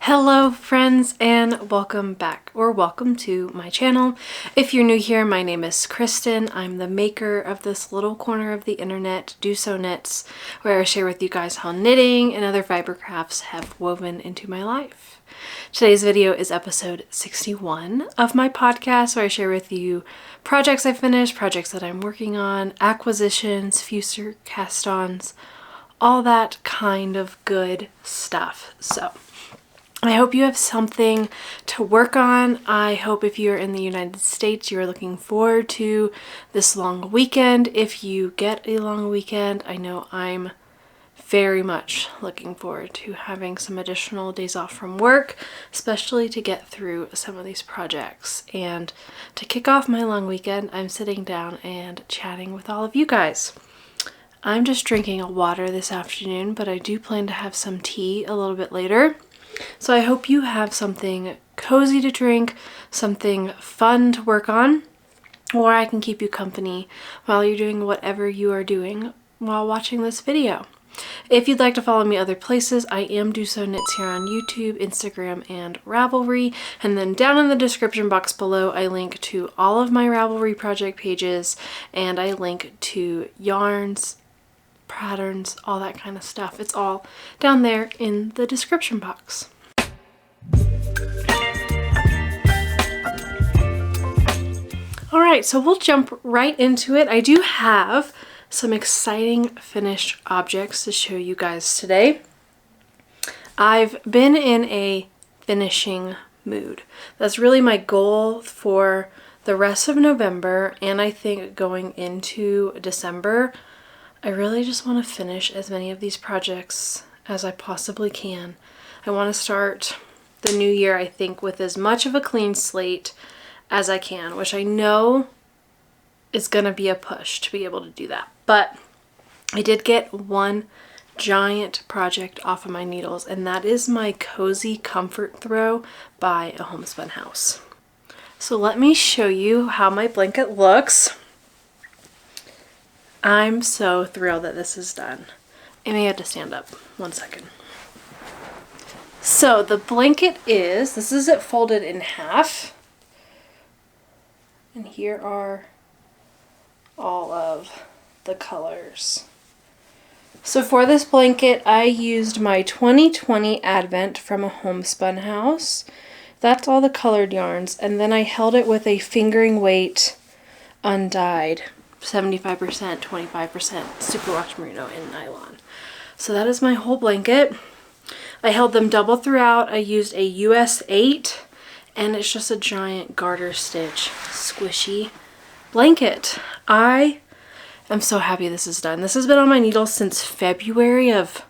Hello friends and welcome back or welcome to my channel. If you're new here, my name is Kristen. I'm the maker of this little corner of the internet, DoSo Knits, where I share with you guys how knitting and other fiber crafts have woven into my life. Today's video is episode 61 of my podcast, where I share with you projects I finished, projects that I'm working on, acquisitions, future cast-ons, all that kind of good stuff. So I hope you have something to work on. I hope if you're in the United States, you're looking forward to this long weekend. If you get a long weekend, I know I'm very much looking forward to having some additional days off from work, especially to get through some of these projects. And to kick off my long weekend, I'm sitting down and chatting with all of you guys. I'm just drinking a water this afternoon, but I do plan to have some tea a little bit later. So I hope you have something cozy to drink, something fun to work on, or I can keep you company while you're doing whatever you are doing while watching this video. If you'd like to follow me other places, I am DoSo Knits here on YouTube, Instagram, and Ravelry. And then down in the description box below, I link to all of my Ravelry project pages, and I link to yarns, patterns, all that kind of stuff. It's all down there in the description box. All right, so we'll jump right into it. I do have some exciting finished objects to show you guys today. I've been in a finishing mood. That's really my goal for the rest of November, and I think going into December. I really just want to finish as many of these projects as I possibly can. I want to start the new year, I think, with as much of a clean slate as I can, which I know is going to be a push to be able to do that. But I did get one giant project off of my needles, and that is my Cozy Comfort Throw by A Homespun House. So let me show you how my blanket looks. I'm so thrilled that this is done. I may have to stand up. 1 second. So the blanket this is it folded in half. And here are all of the colors. So for this blanket, I used my 2020 Advent from A Homespun House. That's all the colored yarns. And then I held it with a fingering weight undyed. 75%, 25% superwash merino and nylon. So that is my whole blanket. I held them double throughout. I used a US 8, and it's just a giant garter stitch squishy blanket. I am so happy this is done. This has been on my needles since February of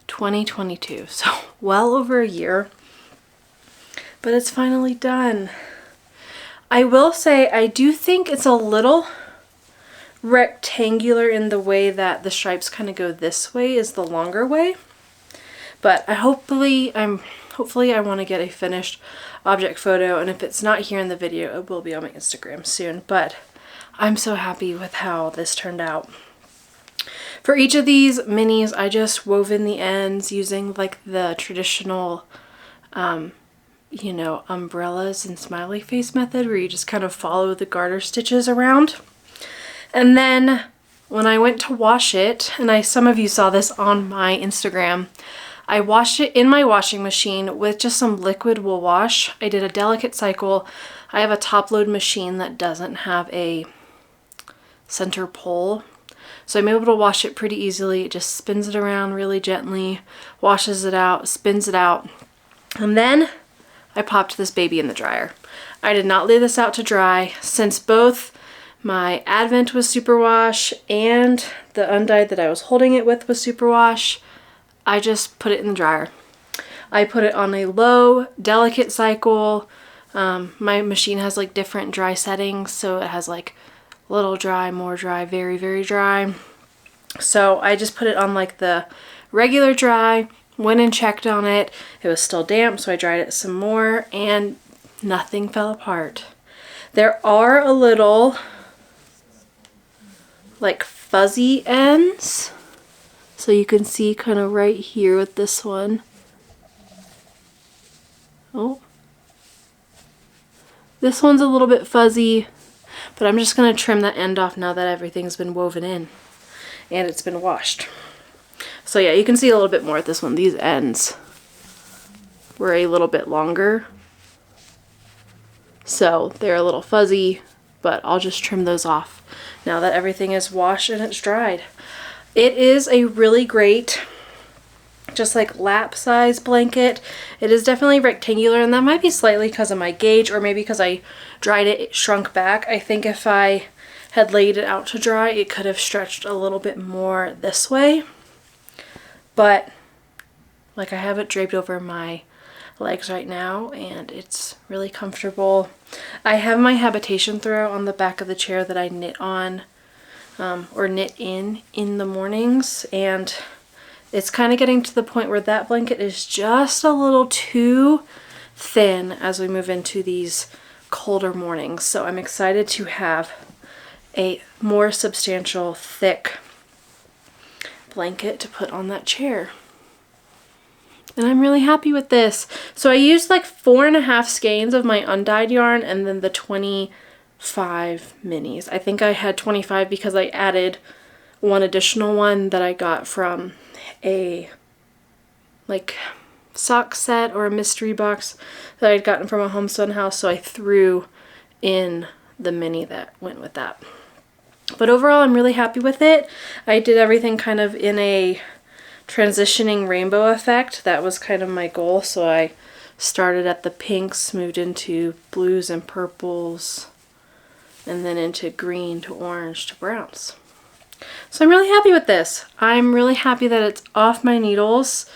2022, so well over a year, but it's finally done. I will say I do think it's a little rectangular in the way that the stripes kind of go this way is the longer way, but hopefully I want to get a finished object photo, and if it's not here in the video, it will be on my Instagram soon. But I'm so happy with how this turned out. For each of these minis, I just wove in the ends using like the traditional umbrellas and smiley face method, where you just kind of follow the garter stitches around. And then when I went to wash it, and some of you saw this on my Instagram, I washed it in my washing machine with just some liquid wool wash. I did a delicate cycle. I have a top load machine that doesn't have a center pole, so I'm able to wash it pretty easily. It just spins it around really gently, washes it out, spins it out, and then I popped this baby in the dryer. I did not lay this out to dry, since both my Advent was superwash and the undyed that I was holding it with was superwash. I just put it in the dryer. I put it on a low, delicate cycle. My machine has like different dry settings, so it has like little dry, more dry, very, very dry. So I just put it on like the regular dry, went and checked on it. It was still damp, so I dried it some more, and nothing fell apart. There are a little like fuzzy ends, so you can see kind of right here with this one, Oh, this one's a little bit fuzzy, but I'm just gonna trim that end off now that everything's been woven in and it's been washed. So yeah, you can see a little bit more at this one. These ends were a little bit longer, so they're a little fuzzy, but I'll just trim those off now that everything is washed and it's dried. It is a really great, just like lap size blanket. It is definitely rectangular, and that might be slightly because of my gauge, or maybe because I dried it, it shrunk back. I think if I had laid it out to dry, it could have stretched a little bit more this way. But like, I have it draped over my legs right now and it's really comfortable. I have my habitation throw on the back of the chair that I knit on, or knit in the mornings, and it's kind of getting to the point where that blanket is just a little too thin as we move into these colder mornings. So I'm excited to have a more substantial, thick blanket to put on that chair. And I'm really happy with this. So I used like 4.5 skeins of my undyed yarn and then the 25 minis. I think I had 25 because I added one additional one that I got from a like sock set or a mystery box that I'd gotten from a homestead house. So I threw in the mini that went with that. But overall, I'm really happy with it. I did everything kind of in a transitioning rainbow effect. That was kind of my goal. So I started at the pinks, moved into blues and purples, and then into green to orange to browns. So I'm really happy with this. I'm really happy that it's off my needles.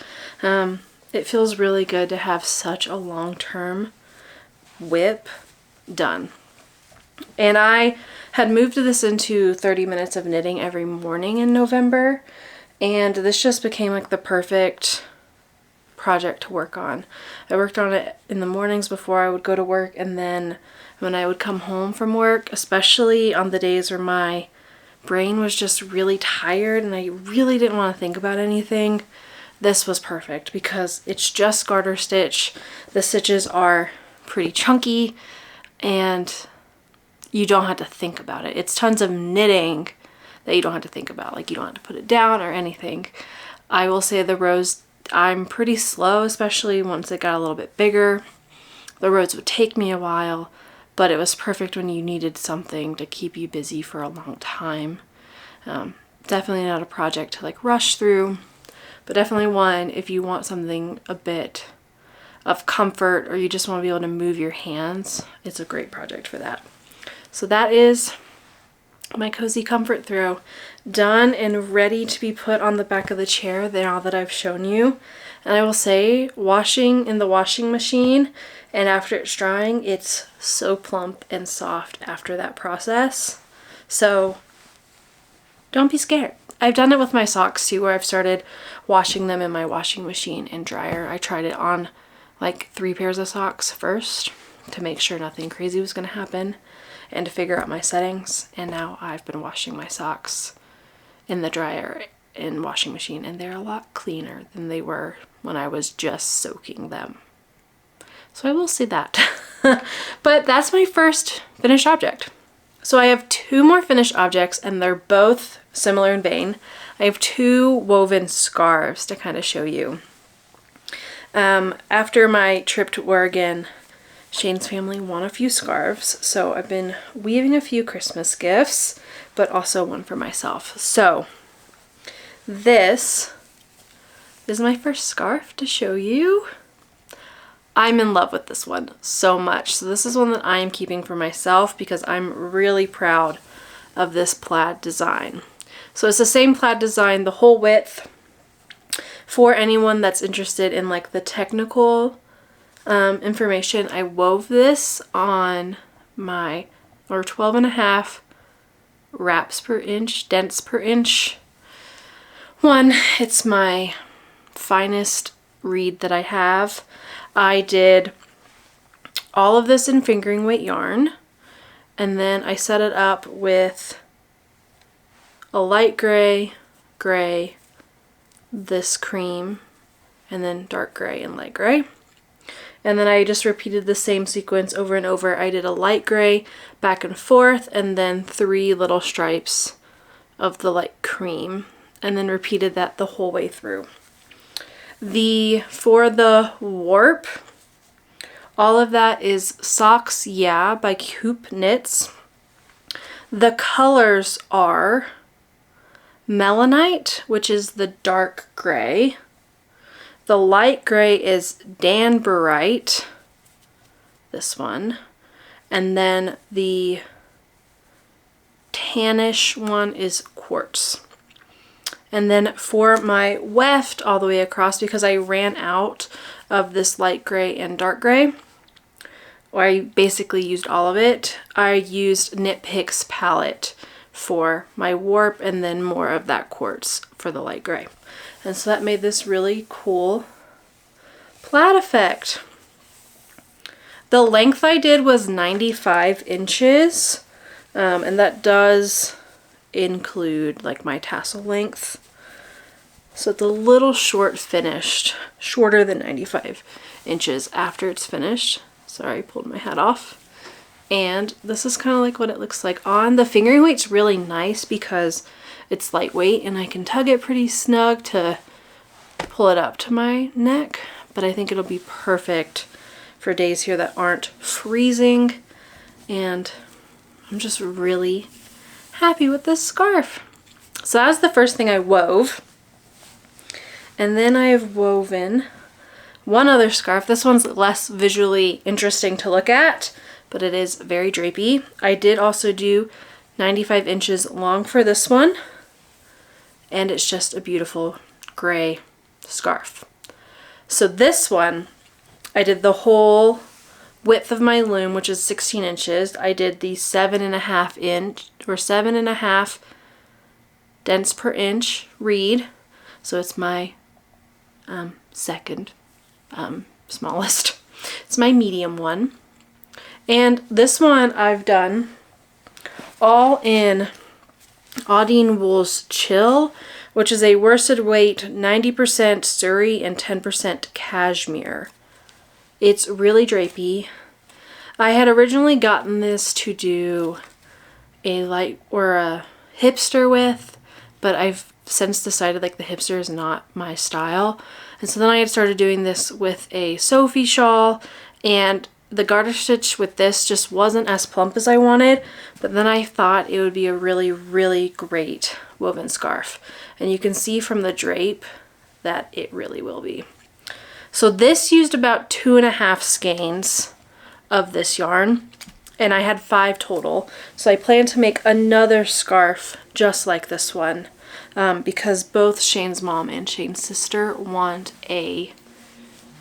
It feels really good to have such a long-term WIP done. And I had moved this into 30 minutes of knitting every morning in November, and this just became like the perfect project to work on. I worked on it in the mornings before I would go to work, and then when I would come home from work, especially on the days where my brain was just really tired and I really didn't want to think about anything, this was perfect because it's just garter stitch. The stitches are pretty chunky and you don't have to think about it. It's tons of knitting that you don't have to think about. Like, you don't have to put it down or anything. I will say the rows, I'm pretty slow, especially once it got a little bit bigger. The rows would take me a while, but it was perfect when you needed something to keep you busy for a long time. Definitely not a project to like rush through, but definitely one if you want something a bit of comfort or you just want to be able to move your hands. It's a great project for that. So that is my cozy comfort throw, done and ready to be put on the back of the chair now that I've shown you. And I will say, washing in the washing machine and after it's drying, it's so plump and soft after that process. So don't be scared. I've done it with my socks too, where I've started washing them in my washing machine and dryer. I tried it on like 3 pairs of socks first to make sure nothing crazy was going to happen and to figure out my settings. And now I've been washing my socks in the dryer and washing machine, and they're a lot cleaner than they were when I was just soaking them. So I will say that. But that's my first finished object. So I have 2 more finished objects, and they're both similar in vein. I have 2 woven scarves to kind of show you. After my trip to Oregon, Shane's family won a few scarves, so I've been weaving a few Christmas gifts, but also one for myself. So this is my first scarf to show you. I'm in love with this one so much. So this is one that I am keeping for myself because I'm really proud of this plaid design. So it's the same plaid design, the whole width. For anyone that's interested in like the technical information, I wove this on my 12.5 wraps per inch, dents per inch one. It's my finest reed that I have. I did all of this in fingering weight yarn, and then I set it up with a light gray, this cream, and then dark gray and light gray. And then I just repeated the same sequence over and over. I did a light gray back and forth, and then 3 little stripes of the light cream, and then repeated that the whole way through. For the warp, all of that is Socks Yeah by Hoop Knits. The colors are Melanite, which is the dark gray. The light gray is Danburite, this one. And then the tannish one is Quartz. And then for my weft all the way across, because I ran out of this light gray and dark gray, or I basically used all of it, I used Knit Picks palette for my warp, and then more of that quartz for the light gray. And so that made this really cool plaid effect. The length I did was 95 inches, and that does include like my tassel length. So it's a little short finished, shorter than 95 inches after it's finished. Sorry, I pulled my hat off. And this is kind of like what it looks like on. The fingering weight's really nice because it's lightweight and I can tug it pretty snug to pull it up to my neck. But I think it'll be perfect for days here that aren't freezing. And I'm just really happy with this scarf. So that was the first thing I wove. And then I have woven one other scarf. This one's less visually interesting to look at, but it is very drapey. I did also do 95 inches long for this one, and it's just a beautiful gray scarf. So this one, I did the whole width of my loom, which is 16 inches. I did the 7.5 inch or 7.5 dents per inch reed. So it's my second smallest. It's my medium one. And this one I've done all in Audine Wool's Chill, which is a worsted weight 90% Surrey and 10% cashmere. It's really drapey. I had originally gotten this to do a light or a hipster with, but I've since decided like the hipster is not my style. And so then I had started doing this with a Sophie shawl, and the garter stitch with this just wasn't as plump as I wanted, but then I thought it would be a really, really great woven scarf. And you can see from the drape that it really will be. So this used about 2.5 skeins of this yarn, and I had 5 total. So I plan to make another scarf just like this one, because both Shane's mom and Shane's sister want a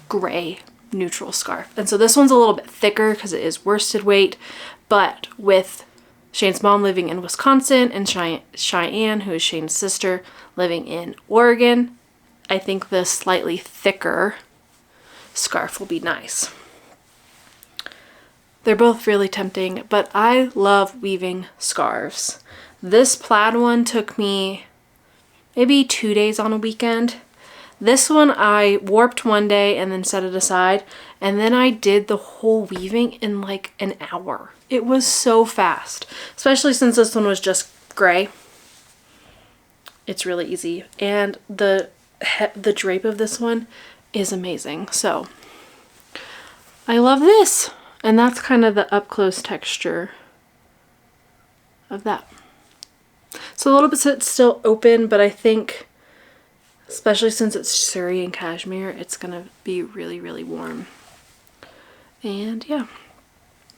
gray neutral scarf. And so this one's a little bit thicker because it is worsted weight, but with Shane's mom living in Wisconsin and Cheyenne, who is Shane's sister, living in Oregon, I think the slightly thicker scarf will be nice. They're both really tempting, but I love weaving scarves. This plaid one took me maybe 2 days on a weekend. This one I warped one day and then set it aside, and then I did the whole weaving in like an hour. It was so fast, especially since this one was just gray. It's really easy, and the drape of this one is amazing. So I love this, and that's kind of the up close texture of that. So a little bit still open, but I think, especially since it's Surrey and cashmere, it's gonna be really, really warm. And yeah,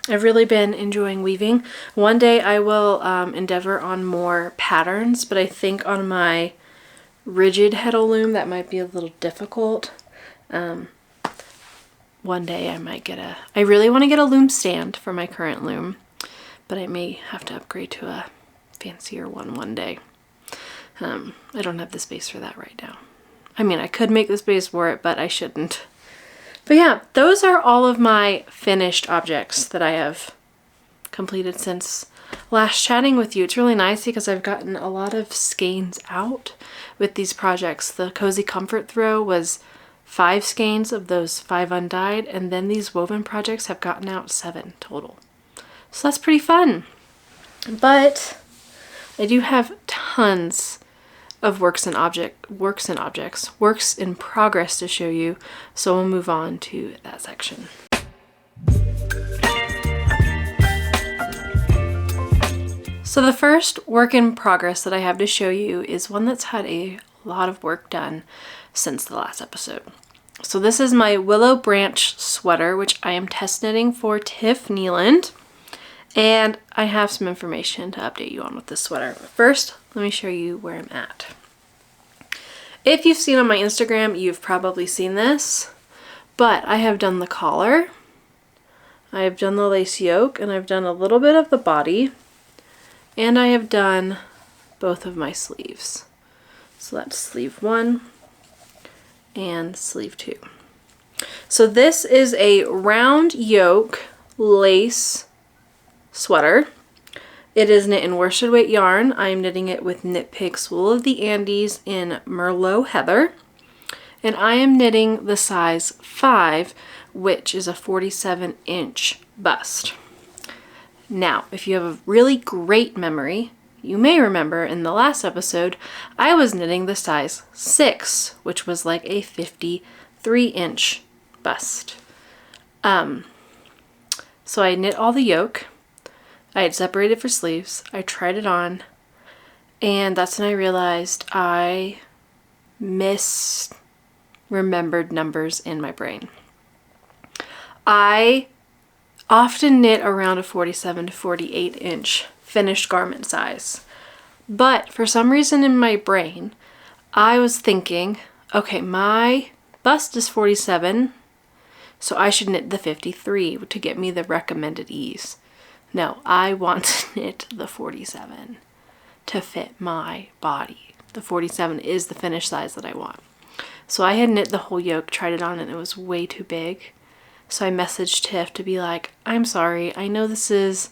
I've really been enjoying weaving. One day I will endeavor on more patterns, but I think on my rigid heddle loom that might be a little difficult. One day I might get I really want to get a loom stand for my current loom, but I may have to upgrade to a fancier one day. I don't have the space for that right now. I mean, I could make the space for it, but I shouldn't. But yeah, those are all of my finished objects that I have completed since last chatting with you. It's really nice because I've gotten a lot of skeins out with these projects. The Cozy Comfort Throw was 5 skeins of those 5 undyed, and then these woven projects have gotten out 7 total. So that's pretty fun. But I do have tons of works in progress to show you, so we'll move on to that section. So the first work in progress that I have to show you is one that's had a lot of work done since the last episode. So this is my Willow Branch sweater, which I am test knitting for Tiff Nealand, and I have some information to update you on with this sweater. But first, let me show you where I'm at. If you've seen on my Instagram, you've probably seen this, but I have done the collar, I have done the lace yoke, and I've done a little bit of the body, and I have done both of my sleeves. So that's sleeve 1 and sleeve 2. So this is a round yoke lace sweater. It is knit in worsted weight yarn. I am knitting it with Knit Picks Wool of the Andes in Merlot Heather. And I am knitting the size 5, which is a 47-inch bust. Now, if you have a really great memory, you may remember in the last episode, I was knitting the size 6, which was like a 53-inch bust. So I knit all the yoke. I had separated for sleeves. I tried it on, and that's when I realized I misremembered numbers in my brain. I often knit around a 47 to 48 inch finished garment size. But for some reason in my brain, I was thinking, okay, my bust is 47, so I should knit the 53 to get me the recommended ease. No, I want to knit the 47 to fit my body. The 47 is the finished size that I want. So I had knit the whole yoke, tried it on, and it was way too big. So I messaged Tiff to be like, I'm sorry, I know this is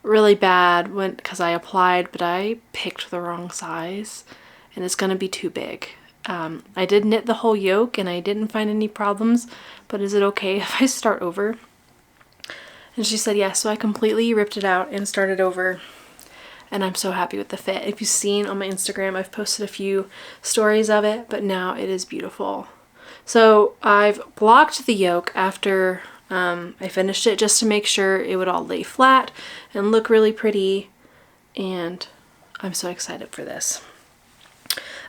really bad because I applied, but I picked the wrong size and it's going to be too big. I did knit the whole yoke and I didn't find any problems, but is it okay if I start over? And she said yes, so I completely ripped it out and started over, and I'm so happy with the fit. If you've seen on my Instagram, I've posted a few stories of it, but now it is beautiful. So I've blocked the yoke after I finished it just to make sure it would all lay flat and look really pretty, and I'm so excited for this.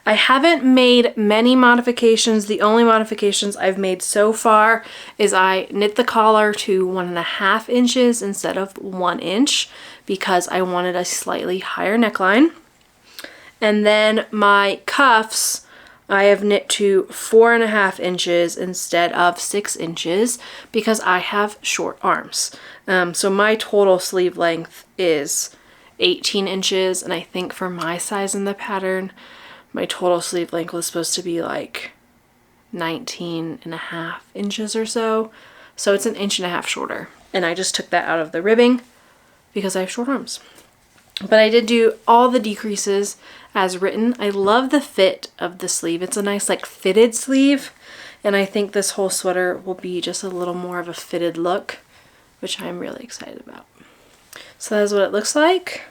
I haven't made many modifications. The only modifications I've made so far is I knit the collar to 1.5 inches instead of 1 inch because I wanted a slightly higher neckline. And then my cuffs I have knit to 4.5 inches instead of 6 inches because I have short arms. So my total sleeve length is 18 inches, and I think for my size in the pattern, my total sleeve length was supposed to be like 19.5 inches or so. So it's 1.5 inches shorter. And I just took that out of the ribbing because I have short arms. But I did do all the decreases as written. I love the fit of the sleeve. It's a nice like fitted sleeve. And I think this whole sweater will be just a little more of a fitted look, which I'm really excited about. So that is what it looks like.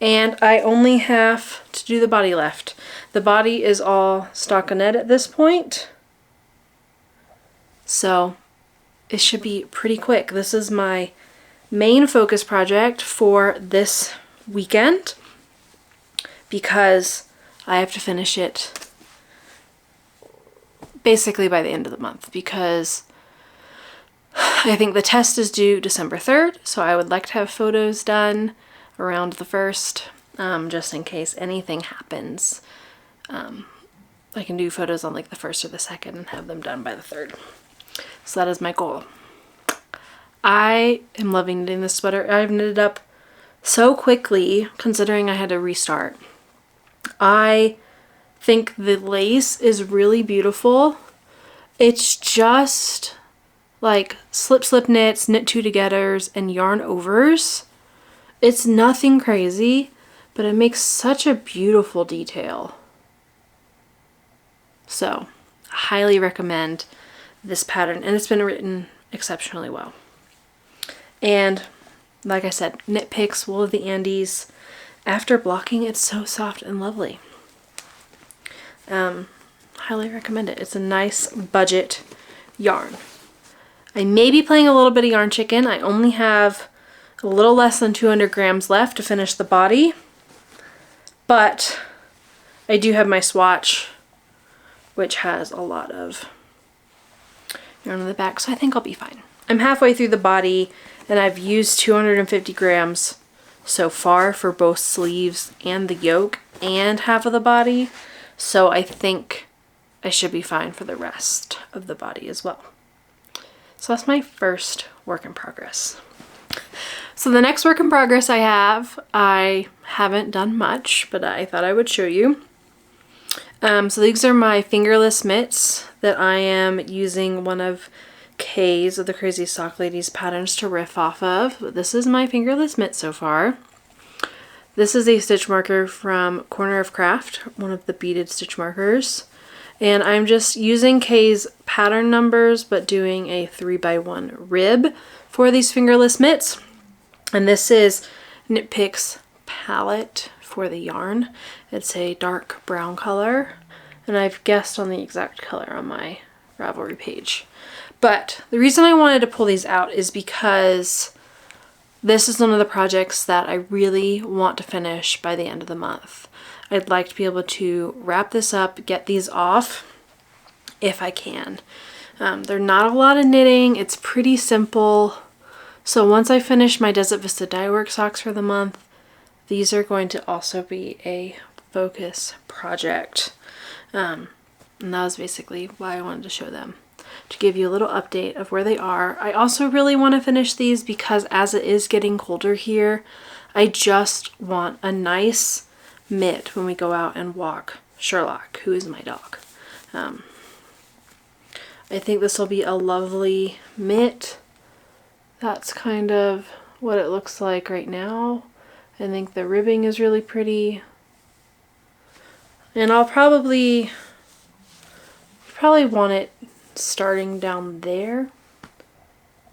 And I only have to do the body left. The body is all stockinette at this point. So it should be pretty quick. This is my main focus project for this weekend because I have to finish it basically by the end of the month because I think the test is due December 3rd, so I would like to have photos done around the 1st, just in case anything happens. I can do photos on like the 1st or the 2nd and have them done by the 3rd. So that is my goal. I am loving knitting this sweater. I've knitted up so quickly considering I had to restart. I think the lace is really beautiful. It's just like slip knits, knit two togethers, and yarn overs. It's nothing crazy, but it makes such a beautiful detail. So highly recommend this pattern, and it's been written exceptionally well. And like I said, Knit Picks Wool of the Andes. After blocking, it's so soft and lovely. Highly recommend it. It's a nice budget yarn. I may be playing a little bit of Yarn Chicken. I only have a little less than 200 grams left to finish the body, but I do have my swatch, which has a lot of yarn on the back, so I think I'll be fine. I'm halfway through the body, and I've used 250 grams so far for both sleeves and the yoke and half of the body, so I think I should be fine for the rest of the body as well. So that's my first work in progress. So the next work in progress I haven't done much, but I thought I would show you. So these are my fingerless mitts that I am using one of KA's of the Crazy Sock Ladies patterns to riff off of. But this is my fingerless mitt so far. This is a stitch marker from Corner of Craft, one of the beaded stitch markers. And I'm just using KA's pattern numbers, but doing a 3x1 rib for these fingerless mitts. And this is Knit Picks palette for the yarn. It's a dark brown color, and I've guessed on the exact color on my Ravelry page. But the reason I wanted to pull these out is because this is one of the projects that I really want to finish by the end of the month. I'd like to be able to wrap this up, get these off if I can. They're not a lot of knitting. It's pretty simple. So once I finish my Desert Vista dye work socks for the month, these are going to also be a focus project. And that was basically why I wanted to show them, to give you a little update of where they are. I also really want to finish these because as it is getting colder here, I just want a nice mitt when we go out and walk Sherlock, who is my dog. I think this will be a lovely mitt. That's kind of what it looks like right now. I think the ribbing is really pretty. And I'll probably want it starting down there.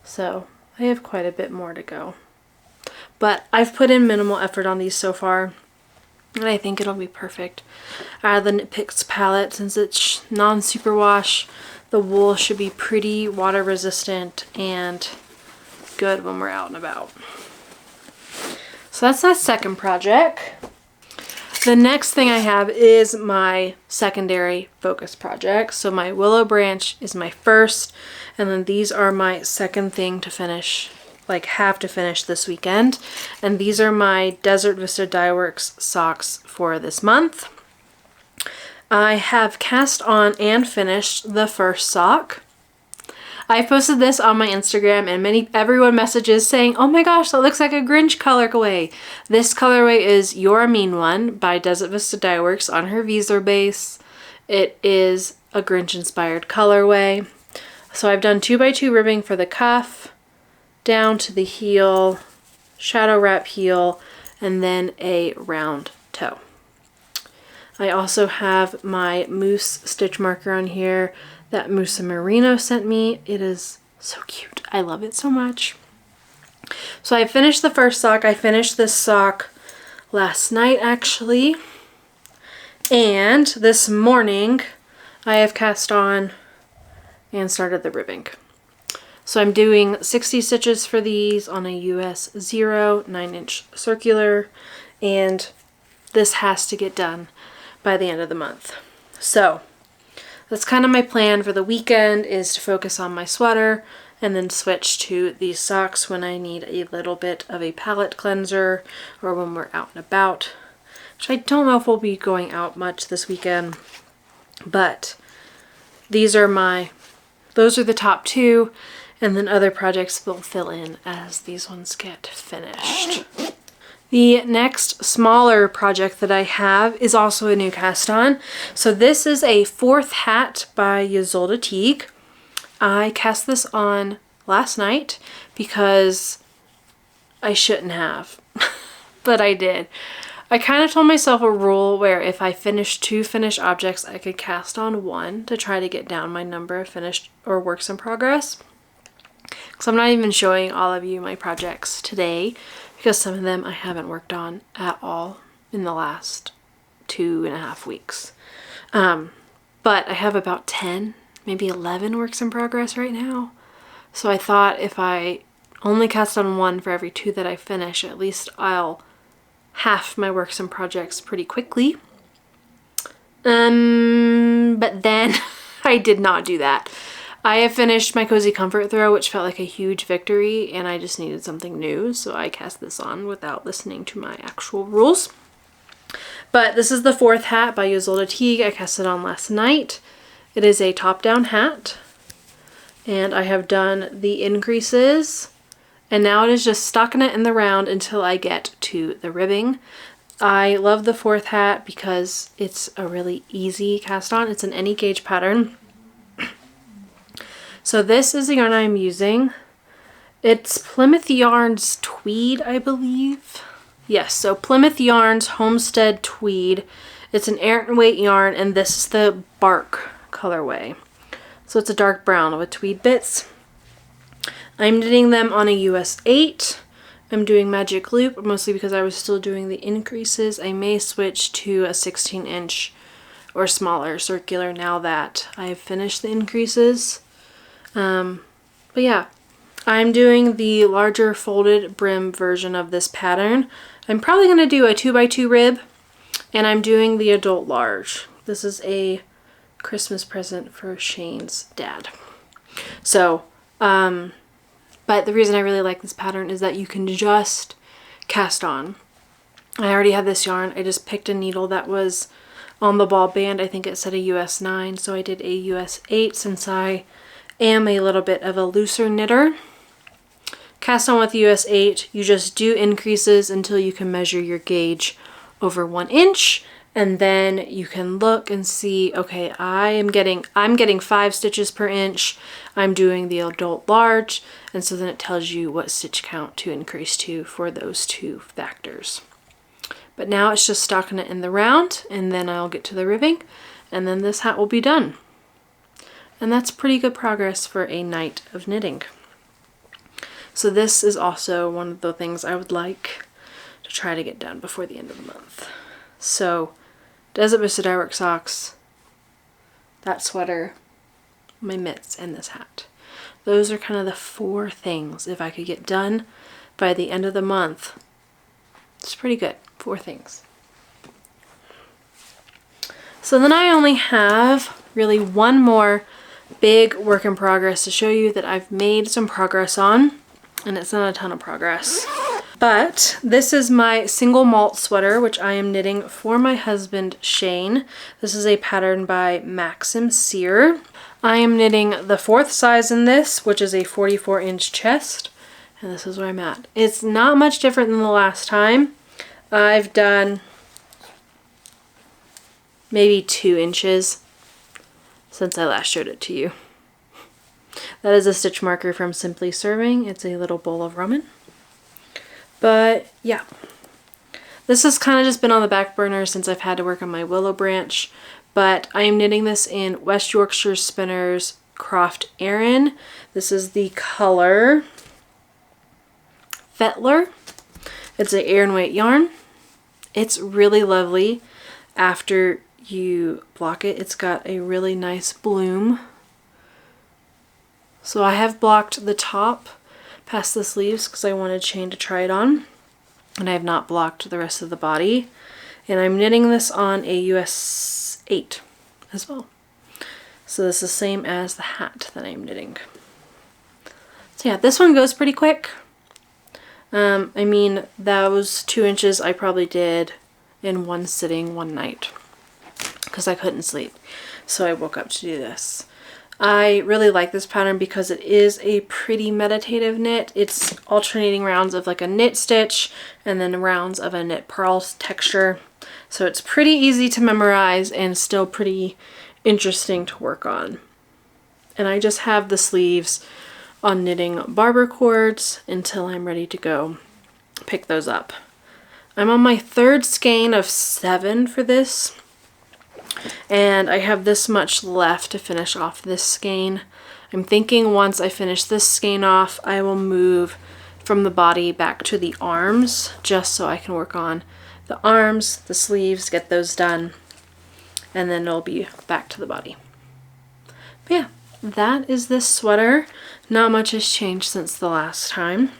So I have quite a bit more to go. But I've put in minimal effort on these so far, and I think it'll be perfect. I add the Knit Picks palette. Since it's non-superwash, the wool should be pretty water resistant and good when we're out and about. So that's that second project. The next thing I have is my secondary focus project. So my Willow Branch is my first, and then these are my second thing to finish, like have to finish this weekend. And these are my Desert Vista Dye Works socks for this month. I have cast on and finished the first sock. I posted this on my Instagram, and everyone messages saying, oh my gosh, that looks like a Grinch colorway. This colorway is You're a Mean One by Desert Vista Dye Works on her Visor base. It is a Grinch inspired colorway. So I've done 2x2 ribbing for the cuff, down to the heel, shadow wrap heel, and then a round toe. I also have my Moose stitch marker on here that Musa Merino sent me. It is so cute. I love it so much. So I finished the first sock. I finished this sock last night actually. And this morning I have cast on and started the ribbing. So I'm doing 60 stitches for these on a US 0 9-inch circular, and this has to get done by the end of the month. So that's kind of my plan for the weekend, is to focus on my sweater and then switch to these socks when I need a little bit of a palette cleanser or when we're out and about, which I don't know if we'll be going out much this weekend, but those are the top two, and then other projects will fill in as these ones get finished. The next smaller project that I have is also a new cast on. So this is a fourth hat by Ysolda Teague. I cast this on last night because I shouldn't have, but I did. I kind of told myself a rule where if I finished 2 finished objects, I could cast on 1 to try to get down my number of finished or works in progress. So I'm not even showing all of you my projects today because some of them I haven't worked on at all in the last 2.5 weeks. But I have about 10, maybe 11 works in progress right now. So I thought if I only cast on 1 for every 2 that I finish, at least I'll half my works and projects pretty quickly. But then I did not do that. I have finished my Cozy Comfort throw, which felt like a huge victory, and I just needed something new, so I cast this on without listening to my actual rules. But this is the 4th hat by Ysolda Teague. I cast it on last night. It is a top-down hat, and I have done the increases, and now it is just stockinette in the round until I get to the ribbing. I love the 4th hat because it's a really easy cast on. It's an any gauge pattern. So this is the yarn I'm using. It's Plymouth Yarns Tweed, I believe. Yes, so Plymouth Yarns Homestead Tweed. It's an air and weight yarn, and this is the bark colorway. So it's a dark brown with tweed bits. I'm knitting them on a US 8. I'm doing magic loop, mostly because I was still doing the increases. I may switch to a 16-inch or smaller circular now that I've finished the increases. But yeah, I'm doing the larger folded brim version of this pattern. I'm probably going to do a 2x2 rib, and I'm doing the adult large. This is a Christmas present for Shane's dad. So, but the reason I really like this pattern is that you can just cast on. I already had this yarn. I just picked a needle that was on the ball band. I think it said a US 9, so I did a US 8 since I am a little bit of a looser knitter. Cast on with US 8, you just do increases until you can measure your gauge over 1 inch, and then you can look and see, okay, I'm getting 5 stitches per inch. I'm doing the adult large, and so then it tells you what stitch count to increase to for those 2 factors. But now it's just stockinette in the round, and then I'll get to the ribbing, and then this hat will be done. And that's pretty good progress for a night of knitting. So this is also one of the things I would like to try to get done before the end of the month. So Desert Vista Dye Work socks, that sweater, my mitts, and this hat. Those are kind of the 4 things. If I could get done by the end of the month, it's pretty good. 4 things. So then I only have really one more big work in progress to show you that I've made some progress on, and it's not a ton of progress. But this is my single malt sweater, which I am knitting for my husband Shane. This is a pattern by Maxim Sear. I am knitting the 4th size in this, which is a 44-inch chest, and this is where I'm at. It's not much different than the last time. I've done maybe 2 inches since I last showed it to you. That is a stitch marker from Simply Serving. It's a little bowl of ramen. But yeah, this has kind of just been on the back burner since I've had to work on my Willow Branch, but I am knitting this in West Yorkshire Spinners Croft Aran. This is the color Fettler. It's an air and weight yarn. It's really lovely after you block it. It's got a really nice bloom. So I have blocked the top past the sleeves because I wanted Shane to try it on, and I have not blocked the rest of the body. And I'm knitting this on a US 8 as well. So this is the same as the hat that I'm knitting. So yeah, this one goes pretty quick. I mean, those 2 inches I probably did in one sitting one night because I couldn't sleep. So I woke up to do this. I really like this pattern because it is a pretty meditative knit. It's alternating rounds of like a knit stitch and then rounds of a knit purl texture. So it's pretty easy to memorize and still pretty interesting to work on. And I just have the sleeves on knitting barber cords until I'm ready to go pick those up. I'm on my third skein of 7 for this, and I have this much left to finish off this skein. I'm thinking once I finish this skein off, I will move from the body back to the arms, just so I can work on the arms, the sleeves, get those done, and then it'll be back to the body. But yeah, that is this sweater. Not much has changed since the last time.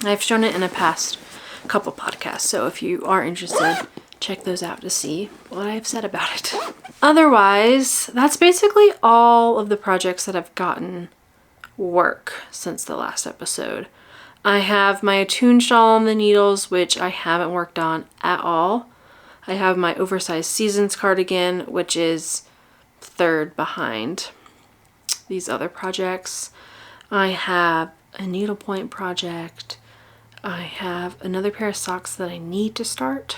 I've shown it in a past couple podcasts, so if you are interested, check those out to see what I've said about it. Otherwise, that's basically all of the projects that I've gotten work since the last episode. I have my Attune shawl on the needles, which I haven't worked on at all. I have my oversized seasons cardigan, which is third behind these other projects. I have a needlepoint project. I have another pair of socks that I need to start.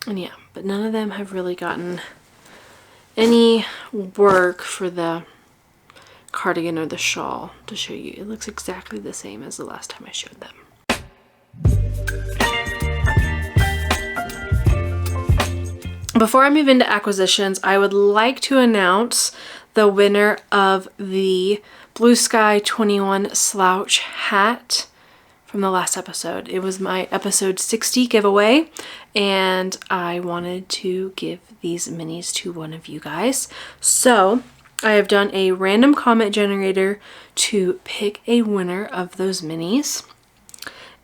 And yeah, but none of them have really gotten any work for the cardigan or the shawl to show you. It looks exactly the same as the last time I showed them. Before I move into acquisitions, I would like to announce the winner of the Blue Sky 21 slouch hat from the last episode. It was my episode 60 giveaway, and I wanted to give these minis to one of you guys. So I have done a random comment generator to pick a winner of those minis,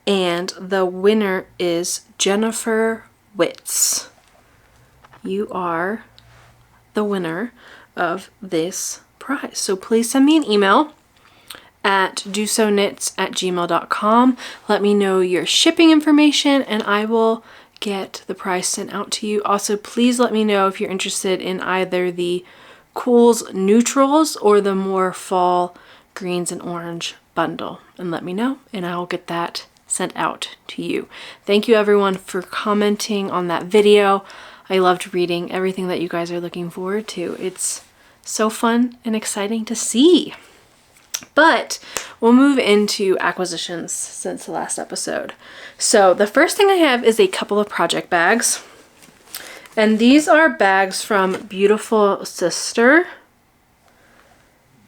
and the winner is Jennifer Witz. You are the winner of this prize. So please send me an email at DoSoKnits@gmail.com. Let me know your shipping information and I will get the prize sent out to you. Also, please let me know if you're interested in either the Cools Neutrals or the more fall greens and orange bundle, and let me know and I'll get that sent out to you. Thank you everyone for commenting on that video. I loved reading everything that you guys are looking forward to. It's so fun and exciting to see. But we'll move into acquisitions since the last episode. So the first thing I have is a couple of project bags. And these are bags from Beautiful Sister.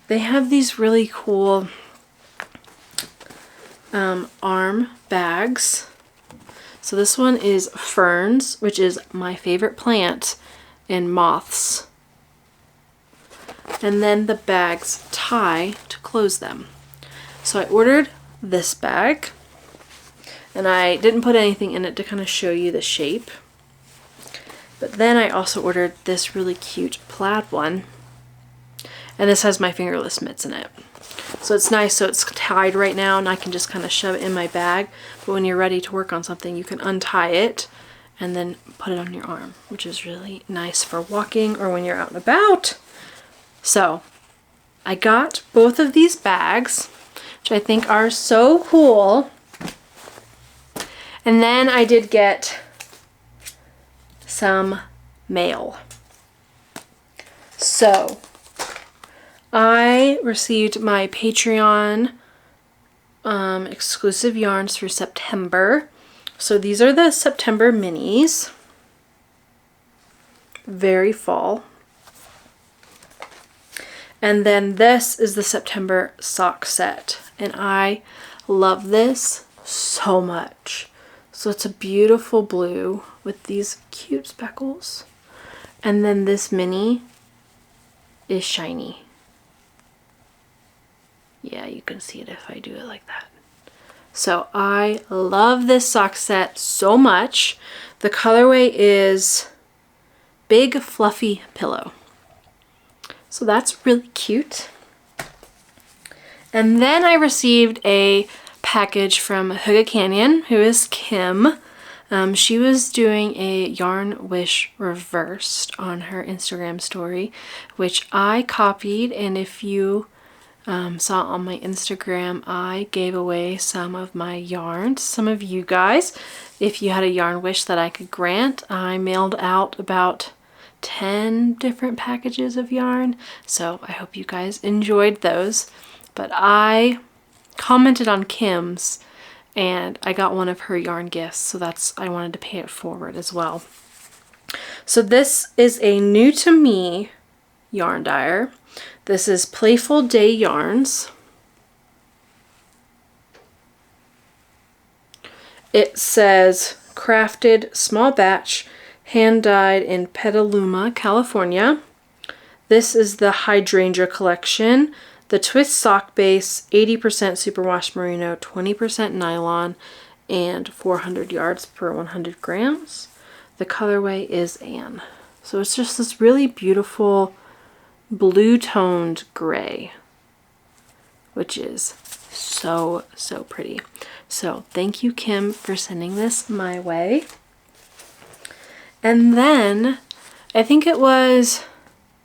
They have these really cool arm bags. So this one is ferns, which is my favorite plant, and moths. And then the bags tie to close them. So I ordered this bag, and I didn't put anything in it to kind of show you the shape. But then I also ordered this really cute plaid one, and this has my fingerless mitts in it. So it's nice, so it's tied right now and I can just kind of shove it in my bag. But when you're ready to work on something, you can untie it and then put it on your arm, which is really nice for walking or when you're out and about. So I got both of these bags, which I think are so cool. And then I did get some mail. So I received my Patreon exclusive yarns for September. So these are the September minis. Very fall. And then this is the September sock set. And I love this so much. So it's a beautiful blue with these cute speckles. And then this mini is shiny. Yeah, you can see it if I do it like that. So I love this sock set so much. The colorway is Big Fluffy Pillow. So that's really cute. And then I received a package from Hygge Canyon, who is Kim. She was doing a yarn wish reversed on her Instagram story, which I copied, and if you saw on my Instagram, I gave away some of my yarns. Some of you guys, if you had a yarn wish that I could grant, I mailed out about 10 different packages of yarn. So I hope you guys enjoyed those. But I commented on Kim's and I got one of her yarn gifts, so I wanted to pay it forward as well. So this is a new to me yarn dyer. This is Playful Day Yarns. It says crafted small batch, hand dyed in Petaluma, California. This is the Hydrangea collection. The twist sock base, 80% superwash merino, 20% nylon, and 400 yards per 100 grams. The colorway is Anne. So it's just this really beautiful blue toned gray, which is so pretty. So thank you, Kim, for sending this my way. And then I think it was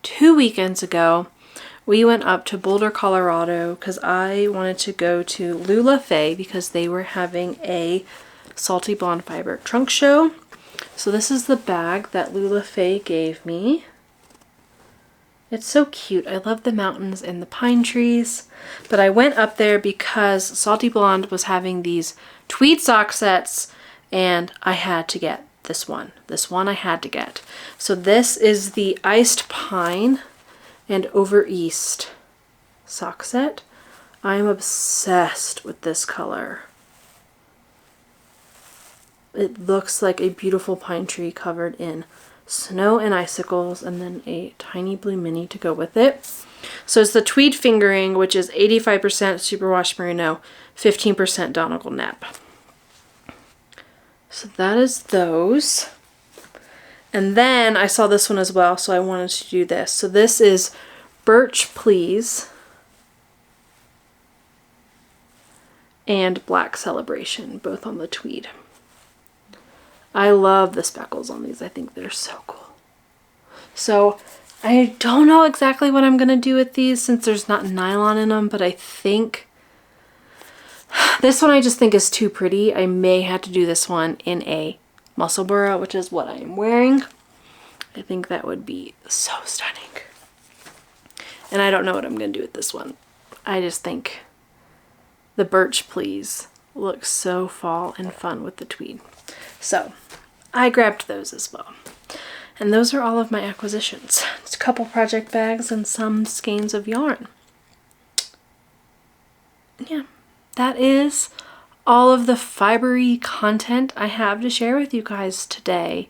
2 weekends ago, we went up to Boulder, Colorado, because I wanted to go to Lula Fay because they were having a Salty Blonde Fiber trunk show. So this is the bag that Lula Fay gave me. It's so cute. I love the mountains and the pine trees. But I went up there because Salty Blonde was having these tweed sock sets, and I had to get this one. This one I had to get. So this is the Iced Pine and Over East sock set. I'm obsessed with this color. It looks like a beautiful pine tree covered in snow and icicles, and then a tiny blue mini to go with it. So it's the tweed fingering, which is 85% superwash merino, 15% Donegal nap. So that is those. And then I saw this one as well, so I wanted to do this. So this is Birch Please and Black Celebration, both on the tweed. I love the speckles on these. I think they're so cool. So I don't know exactly what I'm going to do with these since there's not nylon in them, but I think this one I just think is too pretty. I may have to do this one in a muscle burra, which is what I am wearing. I think that would be so stunning. And I don't know what I'm going to do with this one. I just think the Birch Please looks so fall and fun with the tweed. So I grabbed those as well. And those are all of my acquisitions. It's a couple project bags and some skeins of yarn. Yeah, that is all of the fibery content I have to share with you guys today.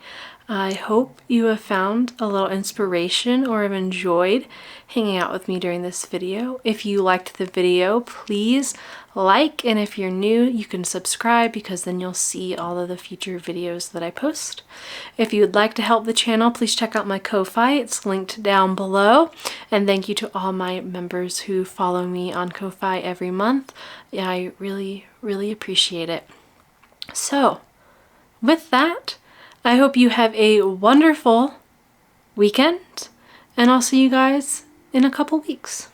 I hope you have found a little inspiration or have enjoyed hanging out with me during this video. If you liked the video, please like, and if you're new, you can subscribe because then you'll see all of the future videos that I post. If you would like to help the channel, please check out my Ko-Fi. It's linked down below. And thank you to all my members who follow me on Ko-Fi every month. Yeah, I really appreciate it. So, with that, I hope you have a wonderful weekend, and I'll see you guys in a couple weeks.